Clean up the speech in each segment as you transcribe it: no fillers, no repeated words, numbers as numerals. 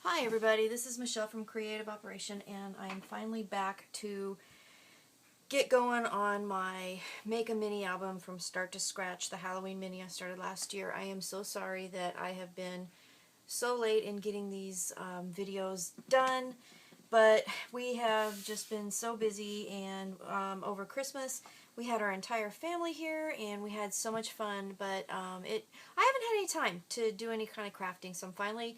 Hi everybody, this is Michelle from Creative Operation, and I am finally back to get going on my Make a Mini album from start to scratch, the Halloween mini I started last year. I am so sorry that I have been so late in getting these videos done, but we have just been so busy, and over Christmas we had our entire family here and we had so much fun, but I haven't had any time to do any kind of crafting, so I'm finally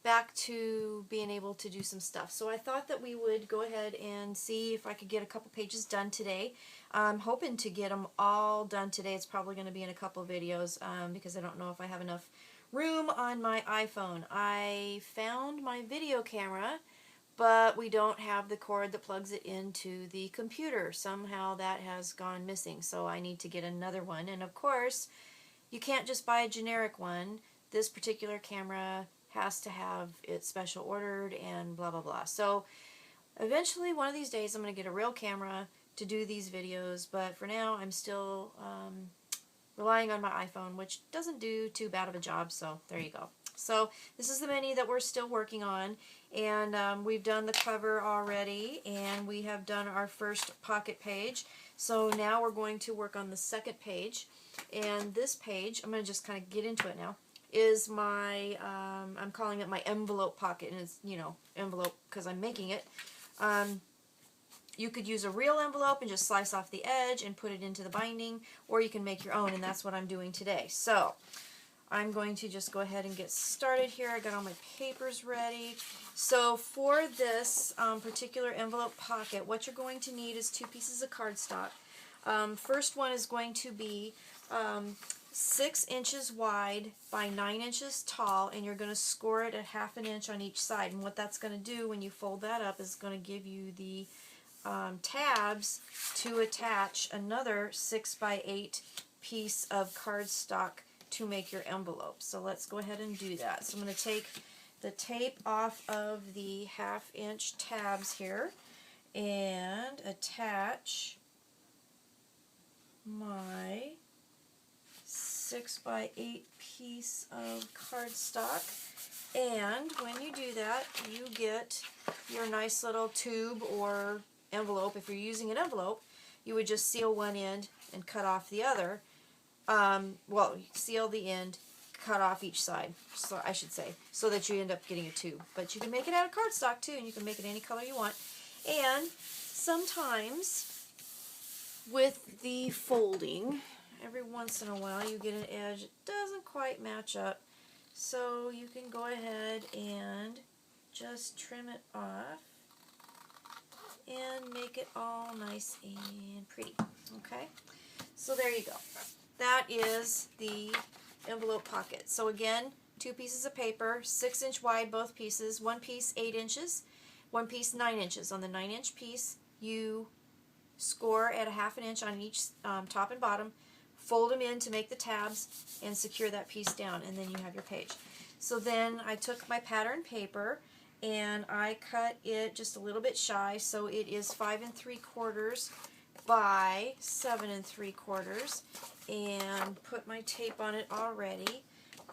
back to being able to do some stuff. So I thought that we would go ahead and see if I could get a couple pages done today. I'm hoping to get them all done today. It's probably going to be in a couple videos because I don't know if I have enough room on my iPhone. I found my video camera, but we don't have the cord that plugs it into the computer. Somehow that has gone missing, so I need to get another one. And of course, you can't just buy a generic one. This particular camera has to have it special ordered and blah blah blah. So eventually one of these days I'm going to get a real camera to do these videos, but for now I'm still relying on my iPhone, which doesn't do too bad of a job, so there you go. So this is the mini that we're still working on, and we've done the cover already, and we have done our first pocket page. So now we're going to work on the second page, and this page, I'm going to just kind of get into it now, is my, I'm calling it my envelope pocket, and it's, you know, envelope because I'm making it. You could use a real envelope and just slice off the edge and put it into the binding, or you can make your own, and that's what I'm doing today. So I'm going to just go ahead and get started here. I got all my papers ready. So for this particular envelope pocket, what you're going to need is 2 pieces of cardstock. First one is going to be 6 inches wide by 9 inches tall, and you're going to score it at 1/2 inch on each side. And what that's going to do when you fold that up is going to give you the tabs to attach another 6 by 8 piece of cardstock to make your envelope. So let's go ahead and do that. So I'm going to take the tape off of the 1/2 inch tabs here and attach my 6 by 8 piece of cardstock, and when you do that you get your nice little tube or envelope. If you're using an envelope, you would just seal one end and cut off the other. Well, seal the end, cut off each side, so I should say, so that you end up getting a tube. But you can make it out of cardstock too, and you can make it any color you want. And sometimes with the folding, every once in a while you get an edge that doesn't quite match up, so you can go ahead and just trim it off and make it all nice and pretty. Okay, so there you go. That is the envelope pocket. So again, 2 pieces of paper, 6 inch wide both pieces, one piece 8 inches, one piece 9 inches. On the 9 inch piece you score at 1/2 inch on each top and bottom, fold them in to make the tabs, and secure that piece down, and then you have your page. So then I took my pattern paper and I cut it just a little bit shy, so it is 5 3/4 by 7 3/4, and put my tape on it already,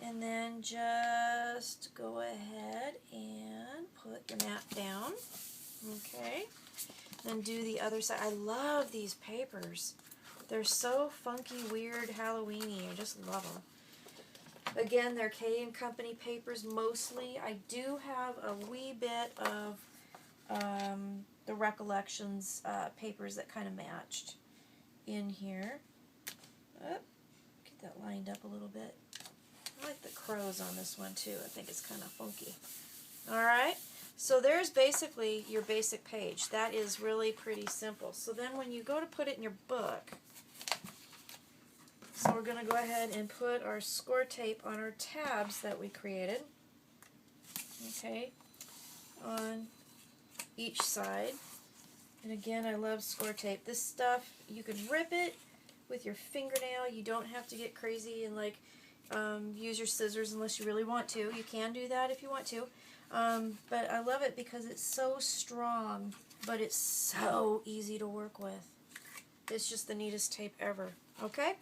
and then just go ahead and put your mat down. Okay, then do the other side. I love these papers. They're so funky, weird, Halloween-y. I just love them. Again, they're K & Company papers mostly. I do have a wee bit of the Recollections papers that kind of matched in here. Oh, get that lined up a little bit. I like the crows on this one too. I think it's kind of funky. Alright, so there's basically your basic page. That is really pretty simple. So then when you go to put it in your book, so we're going to go ahead and put our score tape on our tabs that we created, okay, on each side. And again, I love score tape. This stuff, you can rip it with your fingernail. You don't have to get crazy and like use your scissors unless you really want to. You can do that if you want to. But I love it because it's so strong, but it's so easy to work with. It's just the neatest tape ever. Okay?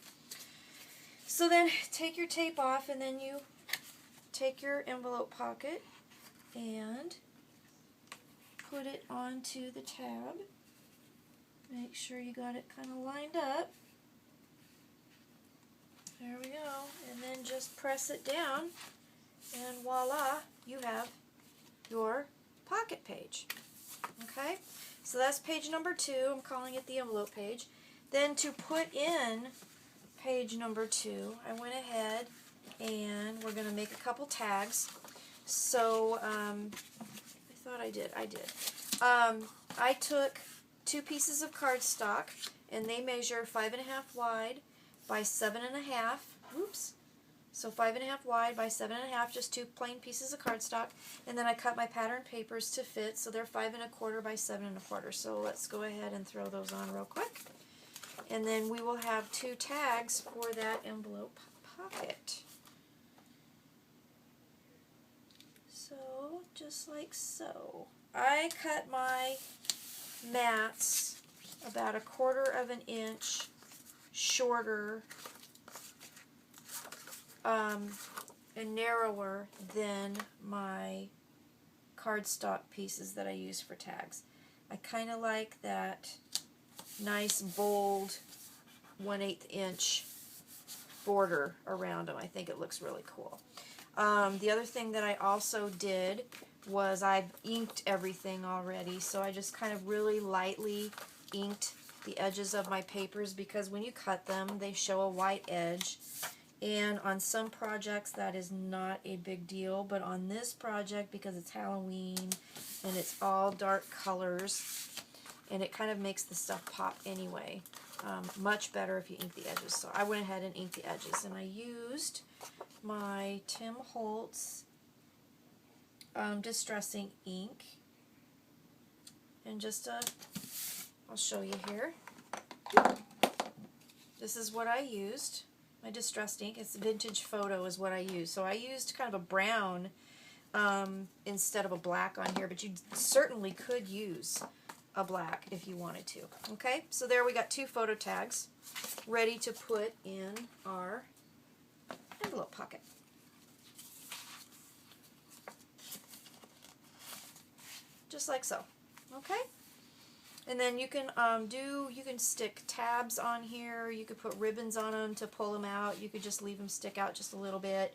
So then take your tape off, and then you take your envelope pocket and put it onto the tab. Make sure you got it kind of lined up. There we go. And then just press it down, and voila, you have your pocket page. Okay, so that's page number 2. I'm calling it the envelope page. Then to put in page number 2, I went ahead and we're going to make a couple tags. So I thought I did. I took 2 pieces of cardstock, and they measure 5.5 wide by 7.5. Oops. So 5.5 wide by 7.5, just 2 plain pieces of cardstock. And then I cut my pattern papers to fit, so they're 5.25 by 7.25. So let's go ahead and throw those on real quick. And then we will have 2 tags for that envelope pocket. So, just like so. I cut my mats about 1/4 of an inch shorter and narrower than my cardstock pieces that I use for tags. I kind of like that nice bold 1/8 inch border around them. I think it looks really cool. The other thing that I also did was I've inked everything already, so I just kind of really lightly inked the edges of my papers, because when you cut them they show a white edge, and on some projects that is not a big deal, but on this project, because it's Halloween and it's all dark colors and it kind of makes the stuff pop anyway, much better if you ink the edges. So I went ahead and inked the edges, and I used my Tim Holtz distressing ink, and just I'll show you here. This is what I used. My distressed ink. It's Vintage Photo is what I used. So I used kind of a brown instead of a black on here, but you certainly could use a black if you wanted to. Okay, so there we got 2 photo tags ready to put in our envelope pocket. Just like so. Okay? And then you can you can stick tabs on here. You could put ribbons on them to pull them out. You could just leave them stick out just a little bit.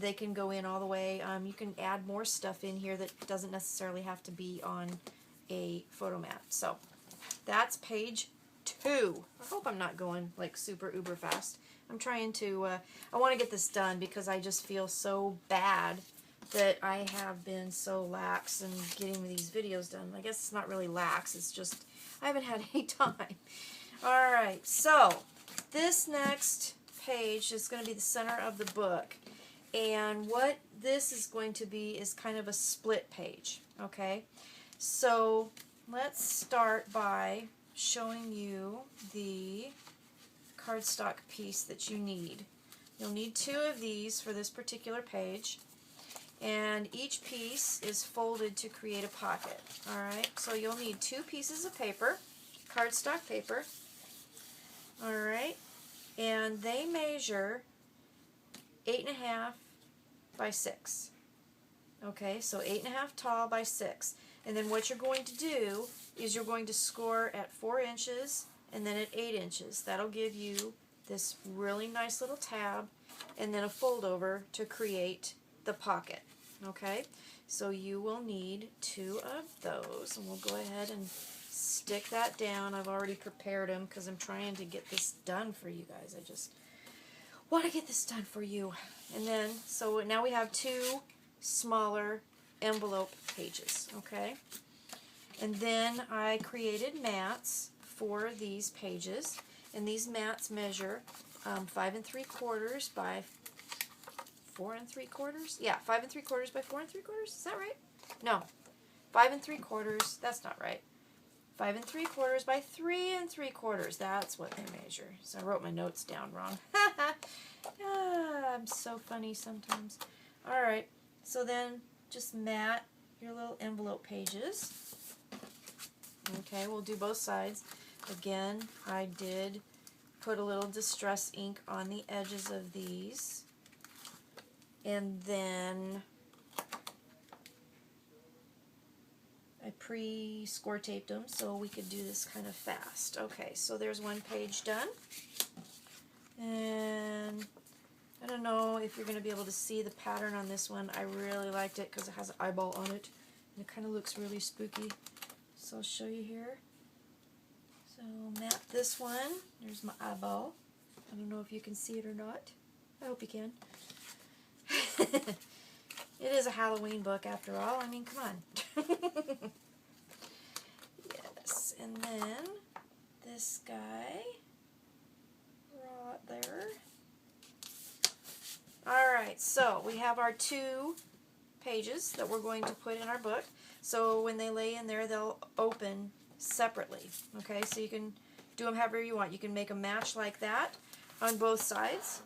They can go in all the way. You can add more stuff in here that doesn't necessarily have to be on a photo mat. So that's page 2. I hope I'm not going like super uber fast. I'm trying to, I want to get this done because I just feel so bad that I have been so lax in getting these videos done. I guess it's not really lax, it's just I haven't had any time. Alright, so this next page is going to be the center of the book. And what this is going to be is kind of a split page. Okay, so let's start by showing you the cardstock piece that you need. You'll need 2 of these for this particular page, and each piece is folded to create a pocket. Alright, so you'll need 2 pieces of paper, cardstock paper. Alright, and they measure 8.5 by 6. Okay, so 8.5 tall by 6. And then what you're going to do is you're going to score at 4 inches and then at 8 inches. That'll give you this really nice little tab and then a fold over to create the pocket. Okay, so you will need 2 of those, and we'll go ahead and stick that down. I've already prepared them because I'm trying to get this done for you guys. I just want to get this done for you. And then, so now we have 2 smaller envelope pages, okay? And then I created mats for these pages, and these mats measure 5 3/4 by 4 3/4. Yeah, 5 3/4 by 4 3/4. Is that right? No, 5 3/4. That's not right. 5 3/4 by 3 3/4. That's what they measure. So I wrote my notes down wrong. I'm so funny sometimes. All right. So then just mat your little envelope pages. Okay, we'll do both sides. Again, I did put a little distress ink on the edges of these. And then pre-score taped them so we could do this kind of fast. Okay, so there's one page done. And I don't know if you're going to be able to see the pattern on this one. I really liked it because it has an eyeball on it. And it kind of looks really spooky. So I'll show you here. So map this one. There's my eyeball. I don't know if you can see it or not. I hope you can. It is a Halloween book after all. I mean, come on. Yes, and then this guy right there. Alright, so we have our 2 pages that we're going to put in our book. So when they lay in there, they'll open separately. Okay, so you can do them however you want. You can make a match like that on both sides.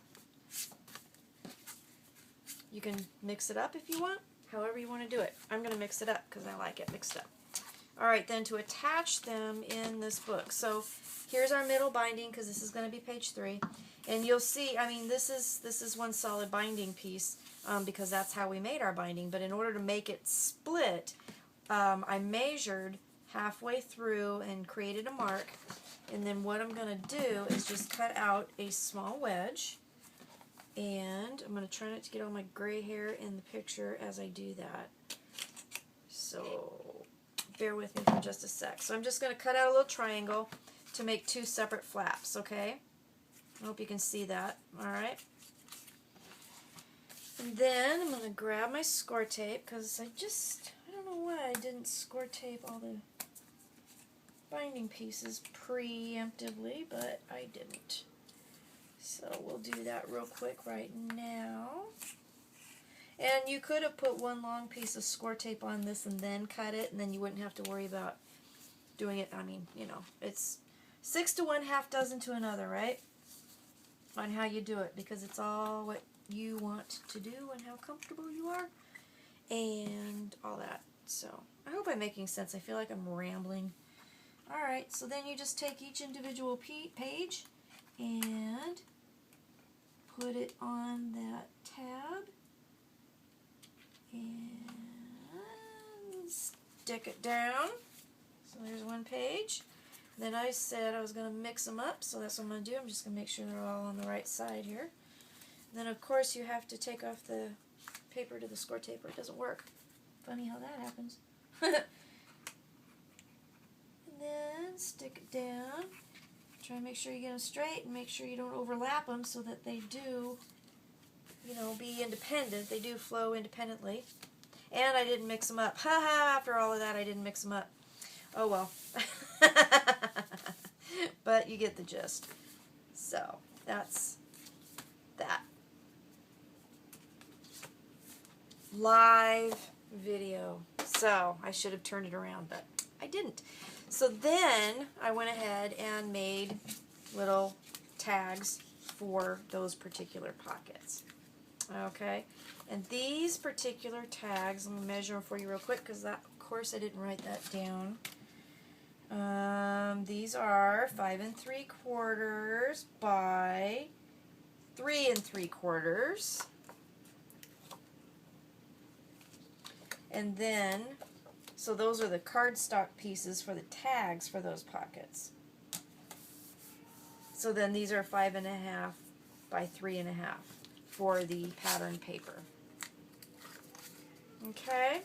You can mix it up if you want, however you want to do it. I'm going to mix it up because I like it mixed up. Alright, then to attach them in this book. So here's our middle binding because this is going to be page 3. And you'll see, I mean, this is one solid binding piece because that's how we made our binding. But in order to make it split, I measured halfway through and created a mark. And then what I'm going to do is just cut out a small wedge. And I'm going to try not to get all my gray hair in the picture as I do that. So bear with me for just a sec. So I'm just going to cut out a little triangle to make 2 separate flaps, okay? I hope you can see that. Alright. And then I'm going to grab my score tape because I don't know why I didn't score tape all the binding pieces preemptively, but I didn't. So we'll do that real quick right now. And you could have put one long piece of score tape on this and then cut it, and then you wouldn't have to worry about doing it. I mean, you know, it's 6 to 1, half dozen to another, right? On how you do it, because it's all what you want to do and how comfortable you are and all that. So I hope I'm making sense. I feel like I'm rambling. Alright, so then you just take each individual page and put it on that tab and stick it down. So there's one page. Then I said I was going to mix them up, so that's what I'm going to do. I'm just going to make sure they're all on the right side here. Then of course you have to take off the paper to the score tape or it doesn't work. Funny how that happens. And then stick it down. Try and make sure you get them straight and make sure you don't overlap them so that they do, you know, be independent. They do flow independently. And I didn't mix them up. Haha, after all of that I didn't mix them up. Oh well. But you get the gist. So, that's that. Live video. So, I should have turned it around, but I didn't. So then I went ahead and made little tags for those particular pockets. Okay, and these particular tags, I'm going to measure them for you real quick because of course I didn't write that down. These are 5 3/4 by 3 3/4. And then, so those are the cardstock pieces for the tags for those pockets. So then these are 5 1/2 by 3 1/2 for the pattern paper. Okay.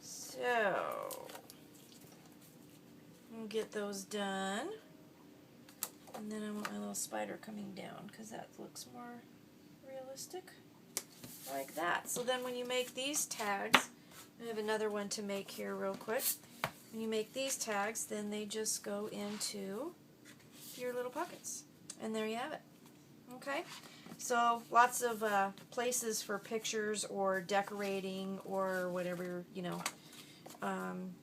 So, we'll get those done. And then I want my little spider coming down because that looks more realistic. Like that. So then when you make these tags, I have another one to make here real quick. When you make these tags, then they just go into your little pockets. And there you have it. Okay? So lots of places for pictures or decorating or whatever, you know,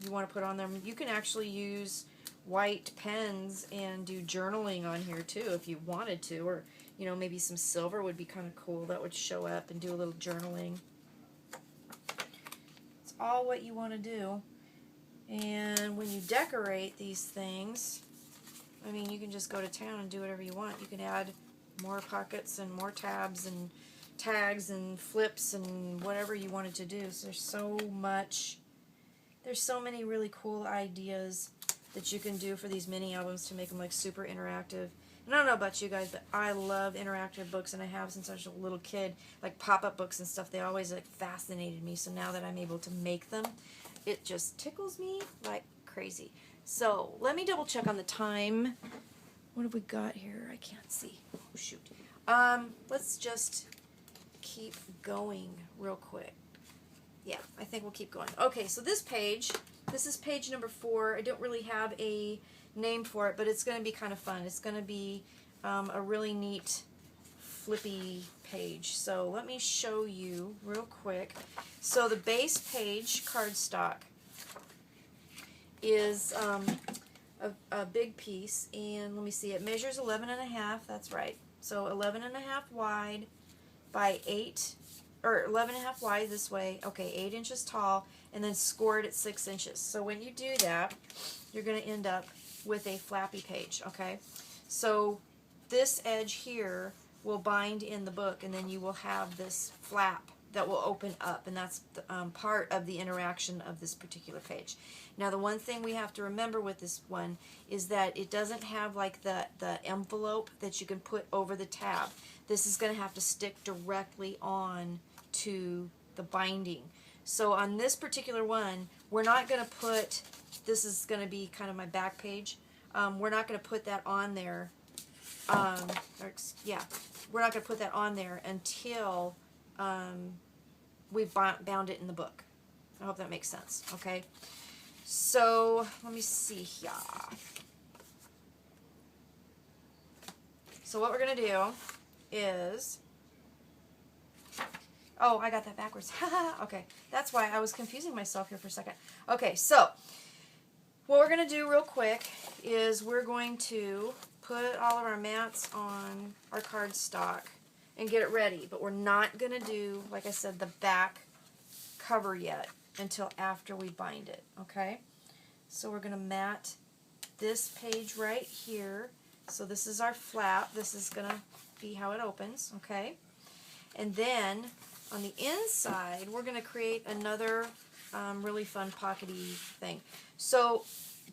you want to put on them. You can actually use white pens and do journaling on here too if you wanted to, or you know, maybe some silver would be kind of cool. That would show up and do a little journaling. It's all what you want to do. And when you decorate these things, I mean, you can just go to town and do whatever you want. You can add more pockets and more tabs and tags and flips and whatever you wanted to do. So there's so many really cool ideas that you can do for these mini albums to make them like super interactive. And I don't know about you guys, but I love interactive books, and I have since I was a little kid. Like pop-up books and stuff, they always like fascinated me. So now that I'm able to make them, it just tickles me like crazy. So let me double check on the time. What have we got here? I can't see. Oh shoot. Let's just keep going real quick. Yeah, I think we'll keep going. Okay, so this is page number 4. I don't really have a name for it, but it's going to be kind of fun. It's going to be a really neat flippy page. So let me show you real quick. So the base page cardstock is a big piece, and let me see, it measures 11.5, that's right. So 11.5 wide by 8, or 11.5 wide this way, okay, 8 inches tall, and then scored at 6 inches. So when you do that, you're going to end up with a flappy page, okay? So this edge here will bind in the book, and then you will have this flap that will open up, and that's part of the interaction of this particular page. Now the one thing we have to remember with this one is that it doesn't have like the envelope that you can put over the tab. This is going to have to stick directly on to the binding. So on this particular one, we're not going to put, this is going to be kind of my back page, we're not going to put that on there, we're not going to put that on there until we've bound it in the book. I hope that makes sense, okay? So, let me see here. So what we're going to do is, oh, I got that backwards. Okay, that's why I was confusing myself here for a second. Okay, so what we're going to do real quick is we're going to put all of our mats on our cardstock and get it ready, but we're not going to do, like I said, the back cover yet until after we bind it, okay? So we're going to mat this page right here. So this is our flap. This is going to be how it opens, okay? And then on the inside, we're going to create another really fun pockety thing. So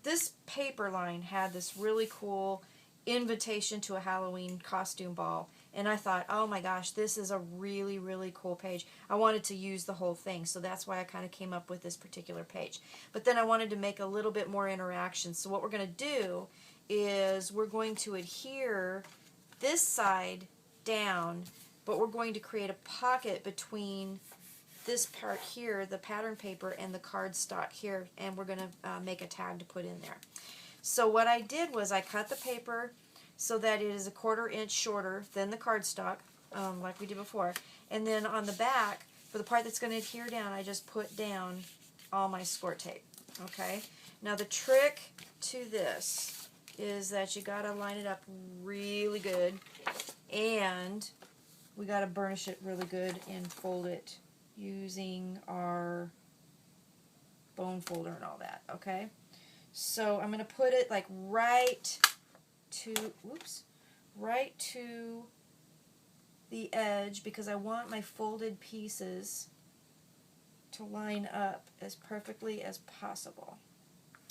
this paper line had this really cool invitation to a Halloween costume ball, and I thought, oh my gosh, this is a really, really cool page. I wanted to use the whole thing, so that's why I kind of came up with this particular page. But then I wanted to make a little bit more interaction, so what we're going to do is we're going to adhere this side down, but we're going to create a pocket between this part here, the pattern paper, and the cardstock here, and we're going to make a tag to put in there. So what I did was I cut the paper so that it is a 1/4 inch shorter than the cardstock, like we did before. And then on the back, for the part that's going to adhere down, I just put down all my score tape. Okay? Now the trick to this is that you got to line it up really good, and we got to burnish it really good and fold it using our bone folder and all that. Okay? So I'm going to put it like right to the edge, because I want my folded pieces to line up as perfectly as possible.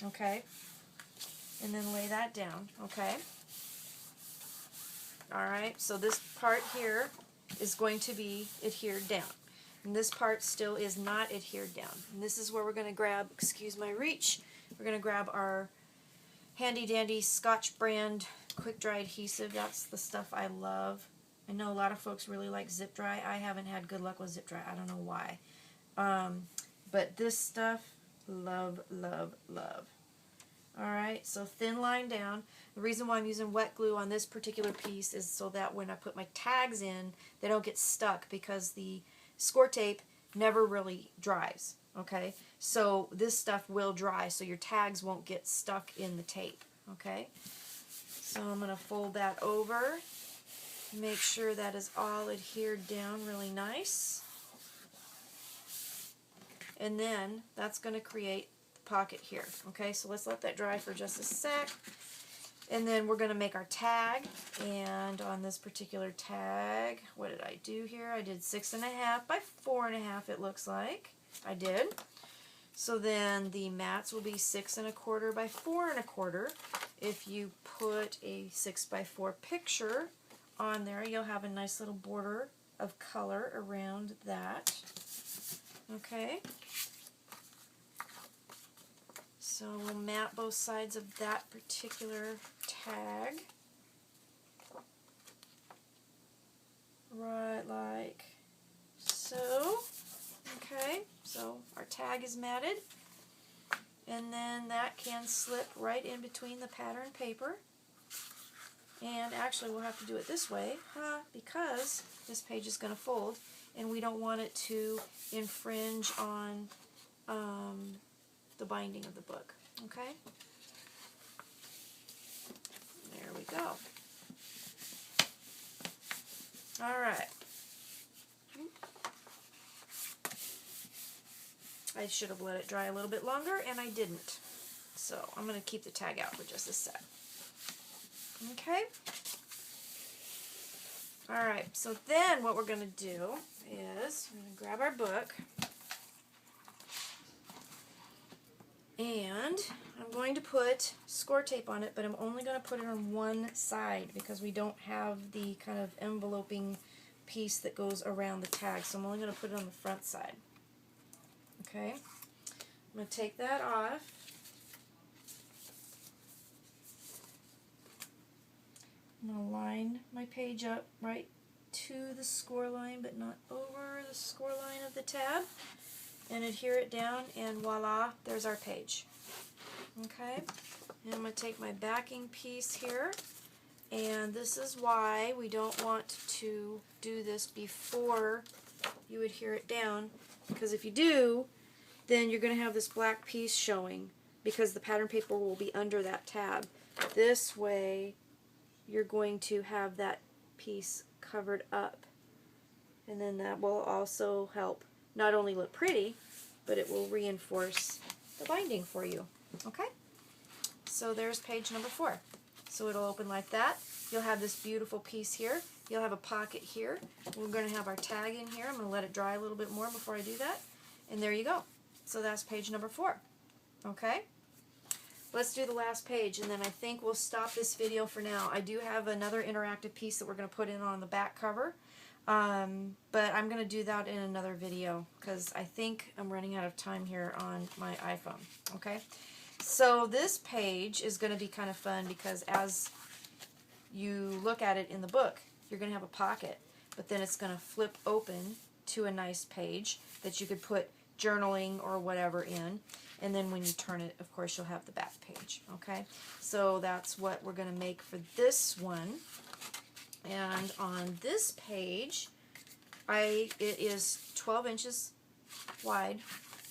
Okay? And then lay that down. Okay? Alright, so this part here is going to be adhered down. And this part still is not adhered down. And this is where we're going to grab, excuse my reach, we're going to grab our handy dandy Scotch brand quick dry adhesive. That's the stuff I love. I know a lot of folks really like zip dry. I haven't had good luck with zip dry. I don't know why. But this stuff, love, love, love. Alright, so thin line down. The reason why I'm using wet glue on this particular piece is so that when I put my tags in, they don't get stuck, because the score tape never really dries. Okay, so this stuff will dry, so your tags won't get stuck in the tape. Okay, so I'm going to fold that over, make sure that is all adhered down really nice, and then that's going to create the pocket here. Okay, so let's let that dry for just a sec. And then we're going to make our tag, and on this particular tag, what did I do here? I did 6.5 by 4.5, it looks like. I did. So then the mats will be 6.25 by 4.25. If you put a 6 by 4 picture on there, you'll have a nice little border of color around that. Okay. So we'll mat both sides of that particular tag. Right like so. Okay, so our tag is matted. And then that can slip right in between the pattern paper. And actually we'll have to do it this way because this page is going to fold and we don't want it to infringe on the binding of the book. Okay? There we go. Alright. I should have let it dry a little bit longer, and I didn't. So I'm going to keep the tag out for just a sec. Okay? Alright, so then what we're going to do is we're going to grab our book, and I'm going to put score tape on it, but I'm only going to put it on one side because we don't have the kind of enveloping piece that goes around the tag, so I'm only going to put it on the front side. Okay, I'm going to take that off. I'm going to line my page up right to the score line, but not over the score line of the tab, and adhere it down, and voila, there's our page. Okay, and I'm going to take my backing piece here, and this is why we don't want to do this before you adhere it down, because if you do, then you're going to have this black piece showing because the pattern paper will be under that tab. This way you're going to have that piece covered up, and then that will also help not only look pretty, but it will reinforce the binding for you. Okay? So there's page number 4. So it'll open like that. You'll have this beautiful piece here. You'll have a pocket here. We're going to have our tag in here. I'm going to let it dry a little bit more before I do that. And there you go. So that's page number 4. Okay? Let's do the last page, and then I think we'll stop this video for now. I do have another interactive piece that we're going to put in on the back cover, but I'm going to do that in another video because I think I'm running out of time here on my iPhone. Okay? So this page is going to be kind of fun because as you look at it in the book, you're going to have a pocket, but then it's going to flip open to a nice page that you could put journaling or whatever in, and then when you turn it, of course, you'll have the back page. Okay, so that's what we're going to make for this one. And on this page, it is 12 inches wide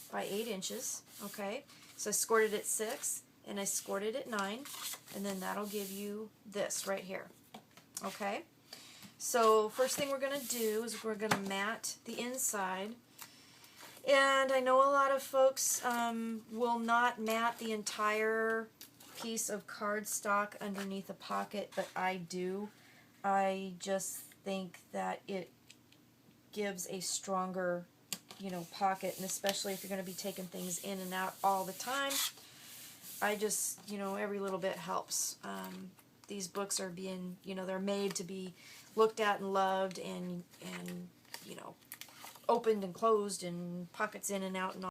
by 8 inches. Okay, so I scored it at 6 and I scored it at 9, and then that'll give you this right here. Okay, so first thing we're going to do is we're going to mat the inside. And I know a lot of folks will not mat the entire piece of cardstock underneath a pocket, but I do. I just think that it gives a stronger, pocket, and especially if you're going to be taking things in and out all the time, I just, every little bit helps. These books are being, they're made to be looked at and loved and opened and closed and pockets in and out and all.